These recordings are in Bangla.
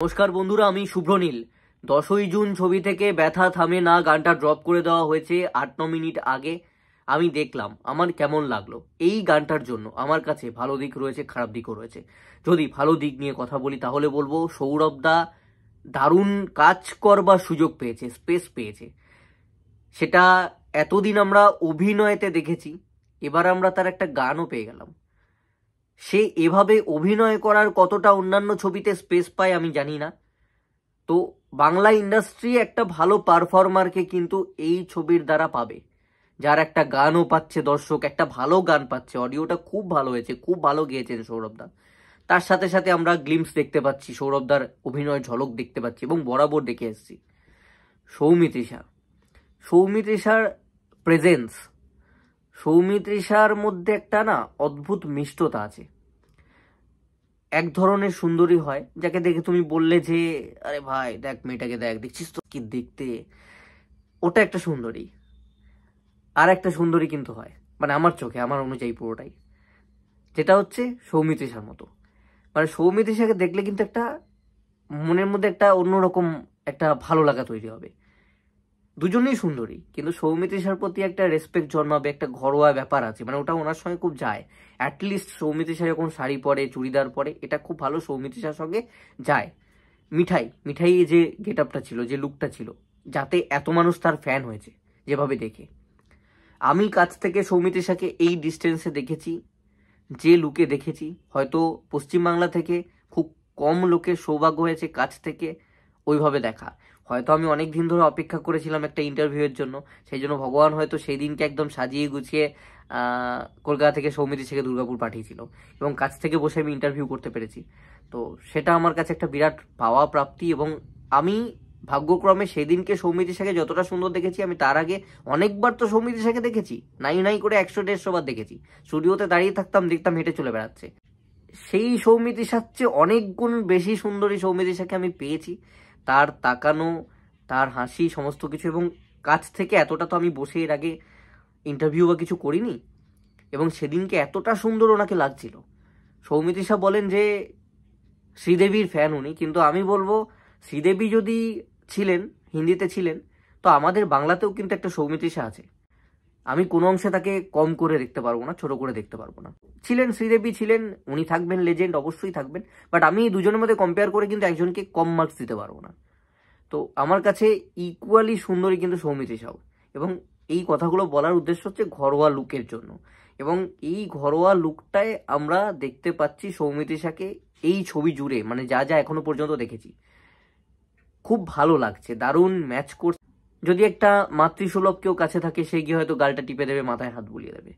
নমস্কার বন্ধুরা, আমি শুভ্রনীল। 10ই জুন ছবি থেকে ব্যথা থামে না গানটা ড্রপ করে দেওয়া হয়েছে 8-9 মিনিট আগে। আমি দেখলাম, আমার কেমন লাগলো। এই গানটার জন্য আমার কাছে ভালো দিক রয়েছে, খারাপ দিকও রয়েছে। যদি ভালো দিক নিয়ে কথা বলি তাহলে বলবো সৌরভ দা দারুণ কাজ করবার সুযোগ পেয়েছে, স্পেস পেয়েছে। সেটা এতদিন আমরা অভিনয়তে দেখেছি, এবার আমরা তার একটা গানও পেয়ে গেলাম। সে এভাবে অভিনয় করার কতটা অন্যান্য ছবিতে স্পেস পায় আমি জানি না। তো বাংলা ইন্ডাস্ট্রি একটা ভালো পারফর্মারকে কিন্তু এই ছবির দ্বারা পাবে, যার একটা গানও পাচ্ছে দর্শক, একটা ভালো গান পাচ্ছে। অডিওটা খুব ভালো হয়েছে, খুব ভালো গেয়েছেন সৌরভদা। তার সাথে সাথে আমরা গ্লিমস দেখতে পাচ্ছি, সৌরভদার অভিনয় ঝলক দেখতে পাচ্ছি এবং বরাবর দেখে এসেছি। সৌমিত্রিষা, সৌমিত্রিষার প্রেজেন্স, সৌমিত্রিষার মধ্যে একটা না অদ্ভুত মিষ্টতা আছে। এক ধরনের সুন্দরী হয় যাকে দেখে তুমি বললে যে আরে ভাই দেখ মেয়েটাকে, দেখ দেখছিস তো কি দেখতে, ওটা একটা সুন্দরী। আর একটা সুন্দরী কিন্তু হয়, মানে আমার চোখে, আমার অনুযায়ী পুরোটাই, যেটা হচ্ছে সৌমিত্রিষার মতো। মানে সৌমিত্রিষাকে দেখলে কিন্তু একটা মনের মধ্যে একটা অন্যরকম একটা ভালো লাগা তৈরি হবে। দুজনেই সুন্দরী, কিন্তু সৌমিত্রিষার প্রতি একটা রেসপেক্ট জন্মাবে, একটা ঘরোয়া ব্যাপার আছে, মানে ওটা ওনার সঙ্গে খুব যায়। অ্যাটলিস্ট সৌমিত্রিষা যখন শাড়ি পরে, চুড়িদার পরে, এটা খুব ভালো সৌমিত্রিষার সঙ্গে যায়। মিঠাই, মিঠাই যে গেট আপটা ছিল, যে লুকটা ছিল, যাতে এত মানুষ তার ফ্যান হয়েছে যেভাবে দেখে। আমি কাছ থেকে সৌমিত্রিষাকে এই ডিস্টেন্সে দেখেছি, যে লুকে দেখেছি, হয়তো পশ্চিমবাংলা থেকে খুব কম লোকের সৌভাগ্য হয়েছে কাছ থেকে ওইভাবে দেখা। হয়তো আমি অনেক দিন ধরে অপেক্ষা করেছিলাম একটা ইন্টারভিউয়ের জন্য, সেই জন্য ভগবান হয়তো সেই দিনকে একদম সাজিয়ে গুছিয়ে কলকাতা থেকে সৌমিত্রিষাকে দুর্গাপুর পাঠিয়েছিল এবং কাছ থেকে বসে আমি ইন্টারভিউ করতে পেরেছি। তো সেটা আমার কাছে একটা বিরাট পাওয়া প্রাপ্তি। এবং আমি ভাগ্যক্রমে সেদিনকে সৌমিত্রিষাকে যতটা সুন্দর দেখেছি, আমি তার আগে অনেকবার তো সৌমিত্রিষাকে দেখেছি, নাই নাই করে 100-150 বার দেখেছি। স্টুডিওতে দাঁড়িয়ে থাকতাম, দেখতাম হেঁটে চলে বেড়াচ্ছে। সেই সৌমিত্রিষার চেয়ে অনেক গুণ বেশি সুন্দরী সৌমিত্রিষাকে আমি পেয়েছি। তার তাকানো, তার হাসি, সমস্ত কিছু। এবং কাছ থেকে এতটা তো আমি বসে এর আগে ইন্টারভিউ বা কিছু করিনি, এবং সেদিনকে এতটা সুন্দর ওনাকে লাগছিল। সৌমিত্রিষা বলেন যে শ্রীদেবীর ফ্যান উনি, কিন্তু আমি বলবো শ্রীদেবী যদি ছিলেন, হিন্দিতে ছিলেন, তো আমাদের বাংলাতেও কিন্তু একটা সৌমিত্রিষা আছে। আমি কোনো অংশে তাকে কম করে দেখতে পারবো না, ছোট করে দেখতে পারবো না। ছিলেন, শ্রীদেবী ছিলেন, উনি থাকবেন, লেজেন্ড অবশ্যই থাকবেন। বাট আমি দুজনের মধ্যে কম্পেয়ার করে কিন্তু একজনকে কম মার্কস দিতে পারবো না। তো আমার কাছে ইকুয়ালি সুন্দরী কিন্তু সৌমিত্রিষাও। এবং এই কথাগুলো বলার উদ্দেশ্য হচ্ছে ঘরোয়া লুকের জন্য। এবং এই ঘরোয়া লুকটায় আমরা দেখতে পাচ্ছি সৌমিত্রিষাকে এই ছবি জুড়ে, মানে যা যা এখনো পর্যন্ত দেখেছি, খুব ভালো লাগছে, দারুণ ম্যাচ করছে। যদি একটা মাতৃসুলভ কেউ কাছে থাকে, সে গিয়ে হয়তো গালটা টিপে দেবে, মাথায় হাত বুলিয়ে দেবে।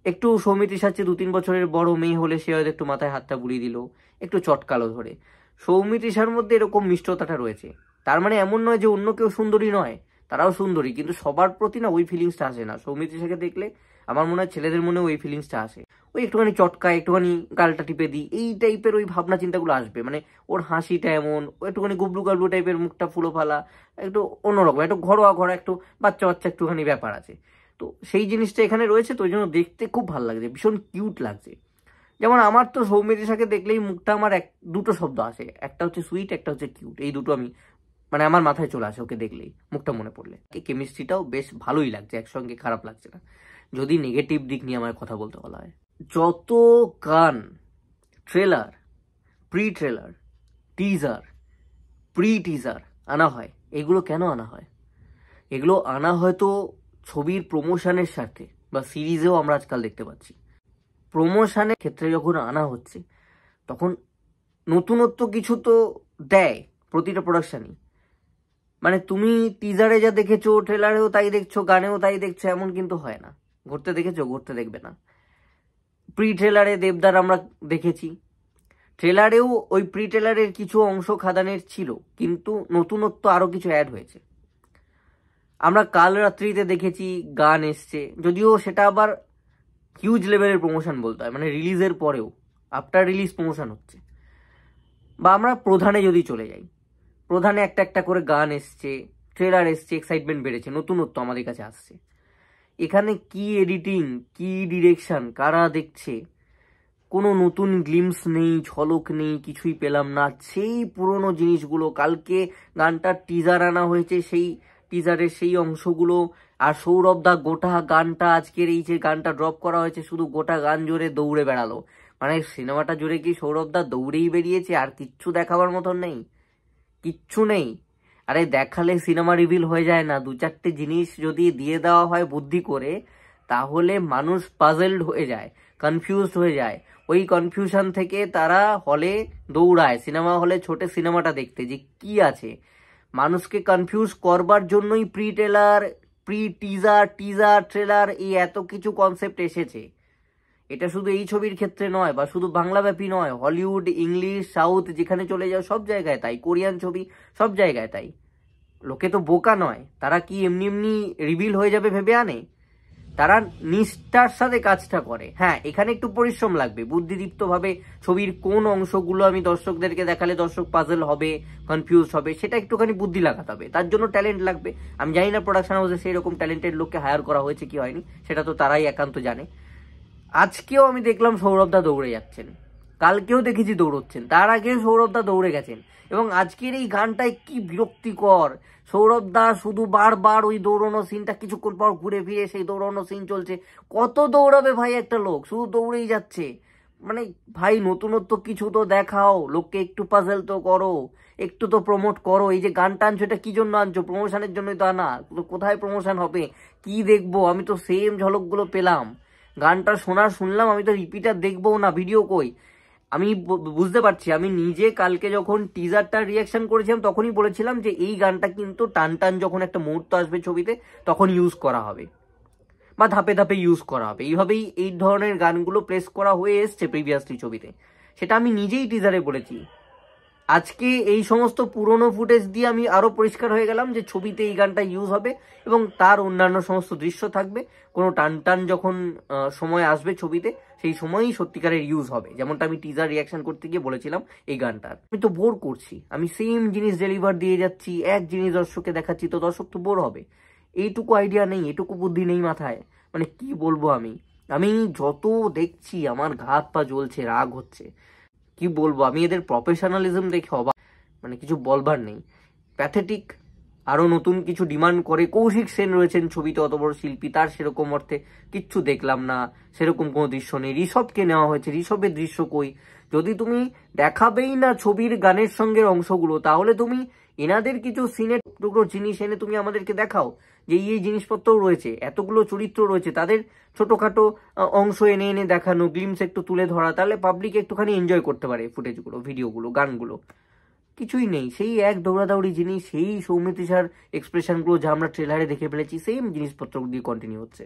একটু সৌমিত্রিষার চেয়ে 2-3 বছরের বড় মেয়ে হলে সে হয়তো একটু মাথায় হাতটা বুলিয়ে দিল, একটু চটকালো ধরে। সৌমিত্রিষার মধ্যে এরকম মিষ্টতাটা রয়েছে। তার মানে এমন নয় যে অন্য কেউ সুন্দরী নয়, তারাও সুন্দরী, কিন্তু সবার প্রতি না ওই ফিলিংসটা আসে না। সৌমিত্রিষাকে দেখলে আমার মনে হয় ছেলেদের মনে ওই ফিলিংসটা আসে, ওই একটুখানি চটকায়, একটুখানি গালটা টিপে দিই, এই টাইপের ওই ভাবনা চিন্তাগুলো আসবে। মানে ওর হাসিটা এমন, ও একটুখানি গুবলু গাবলু টাইপের, মুখটা ফুলো ফালা, একটু অন্যরকম, একটু ঘরোয়া ঘরোয়া, একটু বাচ্চা বাচ্চা একটুখানি ব্যাপার আছে। তো সেই জিনিসটা এখানে রয়েছে, তো ওই জন্য দেখতে খুব ভালো লাগছে, ভীষণ কিউট লাগছে। যেমন আমার তো সৌমিত্রিষাকে দেখলেই মুখটা আমার দুটো শব্দ আসে, একটা হচ্ছে সুইট, একটা হচ্ছে কিউট। এই দুটো আমি, মানে আমার মাথায় চলে আসে ওকে দেখলেই, মুখটা মনে পড়লে। কেমিস্ট্রিটাও বেশ ভালোই লাগছে একসঙ্গে, খারাপ লাগছে না। যদি নেগেটিভ দিক নিয়ে আমার কথা বলতে বলা হয়, যত গান, trailer, pre trailer, teaser, pre teaser আনা হয়, এগুলো কেন আনা হয়? এগুলো আনা হয়তো ছবির প্রমোশনের স্বার্থে, বা সিরিজেও আমরা আজকাল দেখতে পাচ্ছি প্রমোশনের ক্ষেত্রে যখন আনা হচ্ছে, তখন নতুনত্ব কিছু তো দেয় প্রতিটা প্রোডাকশনই। মানে তুমি টিজারে যা দেখেছো, ট্রেলারেও তাই দেখছো, গানেও তাই দেখছো, এমন কিন্তু হয় না। ঘুরতে দেখেছো, ঘুরতে দেখবে না। প্রি ট্রেলারে দেবদার আমরা দেখেছি, ট্রেলারেও ওই প্রি ট্রেলারের কিছু অংশ খাদানের ছিল, কিন্তু নতুনত্ব আরো কিছু অ্যাড হয়েছে। আমরা কাল রাত্রিতে দেখেছি, গান এসছে, যদিও সেটা আবার হিউজ লেভেলের প্রমোশন বলতে হয়, মানে রিলিজের পরেও আফটার রিলিজ প্রমোশন হচ্ছে। বা আমরা প্রধানে যদি চলে যাই, প্রধানে একটা একটা করে গান এসছে, ট্রেলার এসছে, এক্সাইটমেন্ট বেড়েছে, নতুনত্ব আমাদের কাছে আসছে। এখানে কি এডিটিং, কি ডিরেকশন, কারা দেখছে, কোনো নতুন গ্লিমস নেই, ঝলক নেই, কিছুই পেলাম না। সেই পুরনো জিনিসগুলো, কালকে গানটার টিজার আনা হয়েছে, সেই টিজারের সেই অংশগুলো, আর সৌরভ দা গোটা গানটা, আজকের এই যে গানটা ড্রপ করা হয়েছে, শুধু গোটা গান জুড়ে দৌড়ে বেড়ালো। মানে সিনেমাটা জুড়ে কি সৌরভ দা দৌড়েই বেরিয়েছে, আর কিচ্ছু দেখাবার মতন নেই, কিচ্ছু নেই। আরে দেখালে সিনেমা রিভিল হয়ে যায় না? 2-4টে জিনিস যদি দিয়ে দেওয়া হয় বুদ্ধি করে, তাহলে মানুষ পাজলড হয়ে যায়, কনফিউজড হয়ে যায়। ওই কনফিউশন থেকে তারা হলে দৌড়ায়, সিনেমা হলে ছোটে সিনেমাটা দেখতে, যে কি আছে। মানুষকে কনফিউজ করবার জন্যই pre trailer, pre teaser, teaser trailer, এই এত কিছু কনসেপ্ট এসেছে। এটা শুধু এই ছবির ক্ষেত্রে নয়, বা শুধু বাংলাব্যাপী নয়, হলিউড, ইংলিশ, সাউথ যেখানে চলে যাও সব জায়গায় তাই, কোরিয়ান ছবি সব জায়গায় তাই। লোকে তো বোকা নয়, তারা কি এমনি এমনি রিভিল হয়ে যাবে ভেবে আনে? তারা নিষ্ঠার সাথে কাজটা করে। হ্যাঁ, এখানে একটু পরিশ্রম লাগবে, বুদ্ধিদীপ্তভাবে ছবির কোন অংশগুলো আমি দর্শকদেরকে দেখালে দর্শক পাজল হবে, কনফিউজ হবে, সেটা একটুখানি বুদ্ধি লাগাতে হবে, তার জন্য ট্যালেন্ট লাগবে। আমি জানি না প্রোডাকশন হাউসে সেই রকম ট্যালেন্টেড লোককে হায়ার করা হয়েছে কি হয়নি, সেটা তো তারাই একান্ত জানে। আজকেও আমি দেখলাম সৌরভদা দৌড়ে যাচ্ছেন, কালকেও দেখেছি দৌড়চ্ছেন, তার আগেও সৌরভদা দৌড়ে গেছেন। এবং আজকের এই গানটায় কি বিরক্তিকর, সৌরভদা শুধু বারবার ওই দৌড়ানো সিনটা, কিছুক্ষণ পর ঘুরে ফিরে সেই দৌড়ানো সিন চলছে। কত দৌড়াবে ভাই একটা লোক, শুধু দৌড়েই যাচ্ছে। মানে ভাই নতুনত্ব কিছু তো দেখাও, লোককে একটু পাজল তো করো, একটু তো প্রমোট করো। এই যে গানটা আনছো, এটা কি জন্য আনছো? প্রমোশনের জন্যই তো আনা, তো কোথায় প্রমোশন হবে, কি দেখবো? আমি তো সেম ঝলকগুলো পেলাম, গানটা শুনলাম, আমি তো রিপিটার দেখবো না, ভিডিও কই? আমি বুঝতে পারছি, আমি নিজে কালকে যখন টিজারটা রিয়াকশন করেছিলাম তখনই বলেছিলাম যে এই গানটা কিন্তু টান টান যখন একটা মুহূর্ত আসবে ছবিতে তখন ইউজ করা হবে, বা ধাপে ধাপে ইউজ করা হবে। এইভাবেই এই ধরনের গানগুলো প্লেস করা হয়ে এসছে প্রিভিয়াসলি ছবিতে, সেটা আমি নিজেই টিজারে বলেছি। আজকে এই সমস্ত পুরনো ফুটেজ দিয়ে আমি আরো পরিষ্কার হয়ে গেলাম যে ছবিতে এই গানটা ইউজ হবে এবং তার অন্যান্য সমস্ত দৃশ্য থাকবে। কোনো টান টান যখন সময় আসবে ছবিতে, সেই সময়ই সত্যিকারের ইউজ হবে, যেমনটা আমি টিজার রিয়াকশন করতে গিয়ে বলেছিলাম এই গানটার। আমি তো বোর করছি, আমি সেম জিনিস ডেলিভার দিয়ে যাচ্ছি, এক জিনিস দর্শককে দেখাচ্ছি, তো দর্শক তো বোর হবে। এইটুকু আইডিয়া নেই, এটুকু বুদ্ধি নেই মাথায়, মানে কি বলবো আমি। আমি যত দেখছি আমার ঘা হাত পা জ্বলছে, রাগ হচ্ছে। কি বলবো, আমি এদের প্রফেশনালিজম দেখে অবাক, মানে কিছু বলবার নেই, প্যাথেটিক। আরো নতুন কিছু ডিমান্ড করে। কৌশিক সেন রয়েছেন ছবিতে, অত বড় শিল্পী, তার সেরকম অর্থে কিচ্ছু দেখলাম না, সেরকম কোনো দৃশ্য নেই। ঋষভকে নেওয়া হয়েছে, ঋষভের দৃশ্য কই? যদি তুমি দেখাবেই না ছবির গানের সঙ্গে অংশগুলো, তাহলে তুমি এনাদের কিছু সিনের টুকরো জিনিস এনে তুমি আমাদেরকে দেখাও, যে এই জিনিসপত্রও রয়েছে, এতগুলো চরিত্র রয়েছে, তাদের ছোটখাটো অংশ এনে এনে দেখানো, গ্লিমস একটু তুলে ধরা, তাহলে পাবলিক একটুখানি এনজয় করতে পারে ফুটেজগুলো, ভিডিওগুলো, গানগুলো। কিছুই নেই, সেই এক দৌড়াদৌড়ি জিনিস, সেই সৌমিত্রিষার এক্সপ্রেশনগুলো যা আমরা ট্রেলারে দেখে ফেলেছি, সেম জিনিসপত্র দিয়ে কন্টিনিউ হচ্ছে।